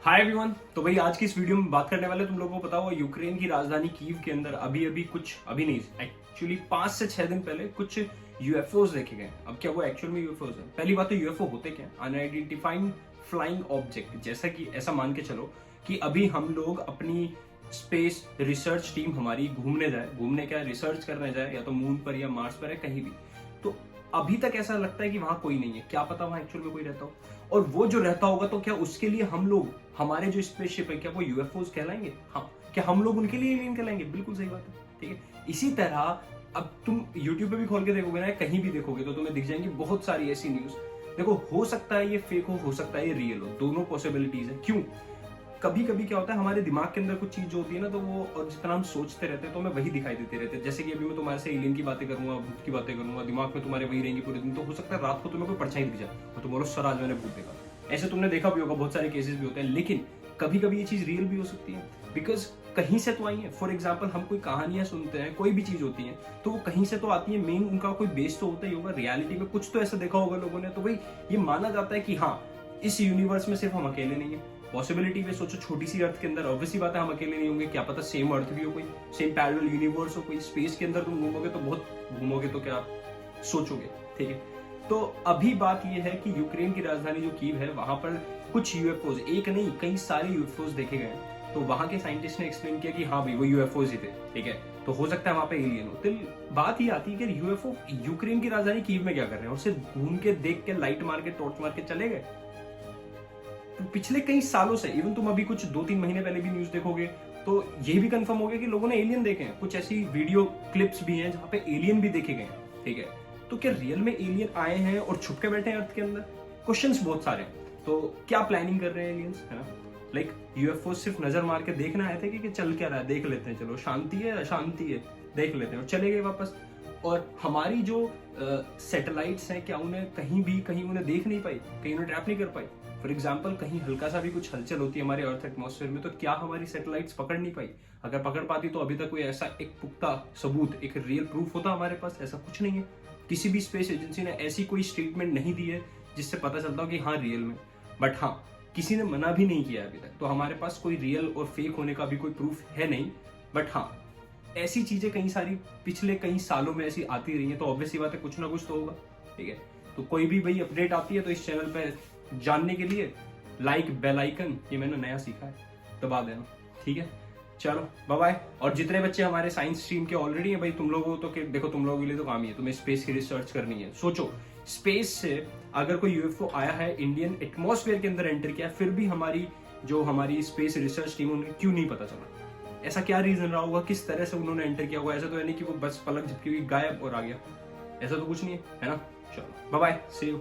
Hi everyone. तो भाई आज की इस वीडियो में बात करने वाले तुम लोगों को पता हो यूक्रेन की राजधानी कीव के अंदर अभी नहीं एक्चुअली 5 से 6 दिन पहले कुछ यूएफओज देखे गए। अब क्या वो एक्चुअल में यूएफओज है? पहली बात तो यूएफओ होते क्या? Unidentified flying object. जैसा कि ऐसा मान के चलो कि अभी हम लोग अपनी स्पेस रिसर्च टीम हमारी घूमने क्या रिसर्च करने जाए या तो मून पर या मार्स पर है कहीं भी, तो अभी तक ऐसा लगता है कि वहां कोई नहीं है। क्या पता वहां एक्चुअल में कोई रहता हो, और वो जो रहता होगा तो क्या उसके लिए हम लोग हमारे जो स्पेसशिप है क्या वो यूएफओज कहलाएंगे? हाँ, क्या हम लोग उनके लिए एलियन कहलाएंगे? बिल्कुल सही बात है। ठीक है, इसी तरह अब तुम यूट्यूब पे भी खोल के देखोगे ना, कहीं भी देखोगे तो तुम्हें दिख जाएंगी बहुत सारी ऐसी न्यूज। देखो, हो सकता है ये फेक हो सकता है ये रियल हो, दोनों पॉसिबिलिटीज है। क्यों? कभी कभी क्या होता है हमारे दिमाग के अंदर कुछ चीज जो होती है ना, तो वो और जितना हम सोचते रहते हैं तो हमें वही दिखाई देते रहते हैं। जैसे कि अभी मैं तुम्हारे से एलियन की बातें करूंगा, भूत की बातें करूंगा, दिमाग में तुम्हारे वही रहेंगी पूरे दिन, तो हो सकता है रात को तुम्हें कोई परछाई दिख जाए और तुम बोलो सर आज मैंने भूत देखा। ऐसे तुमने देखा भी होगा, बहुत सारे केसेस भी होते हैं। लेकिन कभी कभी ये चीज रियल भी हो सकती है, बिकॉज कहीं से तो आई है। फॉर एग्जाम्पल, हम कोई कहानियां सुनते हैं, कोई भी चीज होती है तो वो कहीं से तो आती है। मेन उनका कोई बेस तो होता ही होगा, रियलिटी में कुछ तो ऐसा देखा होगा लोगों ने, तो भाई ये माना जाता है कि हाँ इस यूनिवर्स में सिर्फ हम अकेले नहीं है। पॉसिबिलिटी में सोचो, छोटी सी अर्थ के अंदर ऑब्वियसली बात है हम अकेले नहीं होंगे। क्या पता सेम अर्थ भी हो, कोई सेम पैरेलल यूनिवर्स हो, कोई स्पेस के अंदर तुम घूमोगे तो बहुत घूमोगे तो क्या सोचोगे। ठीक है, तो अभी बात यह है कि यूक्रेन की राजधानी जो कीव है वहां पर कुछ यूएफओज, एक नहीं कई सारे यूएफओज देखे गए। तो वहां के साइंटिस्ट ने एक्सप्लेन किया कि हाँ भाई वो यूएफओज ही थे। ठीक है, तो हो सकता है वहां पे एलियन हो। तो बात ये आती है कि यूएफओ यूक्रेन की राजधानी कीव में क्या कर रहे हैं? और सिर्फ घूम के देख के लाइट मार के टॉर्च मार के चले गए? पिछले कई सालों से, इवन तुम अभी कुछ 2-3 महीने पहले भी न्यूज देखोगे तो ये भी कंफर्म हो गया कि लोगों ने एलियन देखे हैं। कुछ ऐसी वीडियो क्लिप्स भी हैं जहां पे एलियन भी देखे गए हैं। ठीक है, तो क्या रियल में एलियन आए हैं और छुप के बैठे हैं अर्थ के अंदर? क्वेश्चंस बहुत सारे हैं। तो क्या प्लानिंग कर रहे हैं एलियंस, है ना? लाइक यूएफओ सिर्फ नजर मार के देखना आए थे कि चल क्या रहा है, देख लेते हैं, चलो शांति है अशांति है देख लेते हैं, और चले गए वापस। और हमारी जो सैटेलाइट्स हैं क्या उन्हें कहीं उन्हें देख नहीं पाई, कहीं उन्हें ट्रैप नहीं कर पाई? फॉर एग्जाम्पल, कहीं हल्का सा भी कुछ हलचल होती है हमारे अर्थ एटमॉस्फेयर में तो क्या हमारी सैटेलाइट्स पकड़ नहीं पाई? अगर पकड़ पाती तो अभी तक कोई ऐसा एक पुख्ता सबूत, एक रियल प्रूफ होता हमारे पास। ऐसा कुछ नहीं है। किसी भी स्पेस एजेंसी ने ऐसी कोई स्टेटमेंट नहीं दी है जिससे पता चलता हो कि हाँ रियल में। बट हाँ, किसी ने मना भी नहीं किया अभी तक, तो हमारे पास कोई रियल और फेक होने का भी कोई प्रूफ है नहीं। बट हाँ, ऐसी चीजें कई सारी पिछले कई सालों में ऐसी आती रही है, तो ऑब्वियसली बात है कुछ ना कुछ तो होगा। ठीक है, तो कोई भी भाई अपडेट आती है तो इस चैनल पे जानने के लिए लाइक बेल आइकन, ये मैंने नया सीखा है, दबा देना। ठीक है, चलो बाय बाय। और जितने बच्चे हमारे साइंस स्ट्रीम के ऑलरेडी हैं भाई, तुम लोगों तो देखो तुम लोगों के लिए तो काम ही है, तुम्हें स्पेस की रिसर्च करनी है। सोचो, स्पेस से अगर कोई यूएफओ आया है, इंडियन एटमॉस्फेयर के अंदर एंटर किया, फिर भी हमारी स्पेस रिसर्च टीम उन्हें क्यों नहीं पता चला? ऐसा क्या रीजन रहा होगा? किस तरह से उन्होंने एंटर किया होगा? ऐसा तो है नहीं कि वो बस पलक झपकी हुई गायब और आ गया। ऐसा तो कुछ नहीं है, है ना? चलो बाय बाय, सी यू।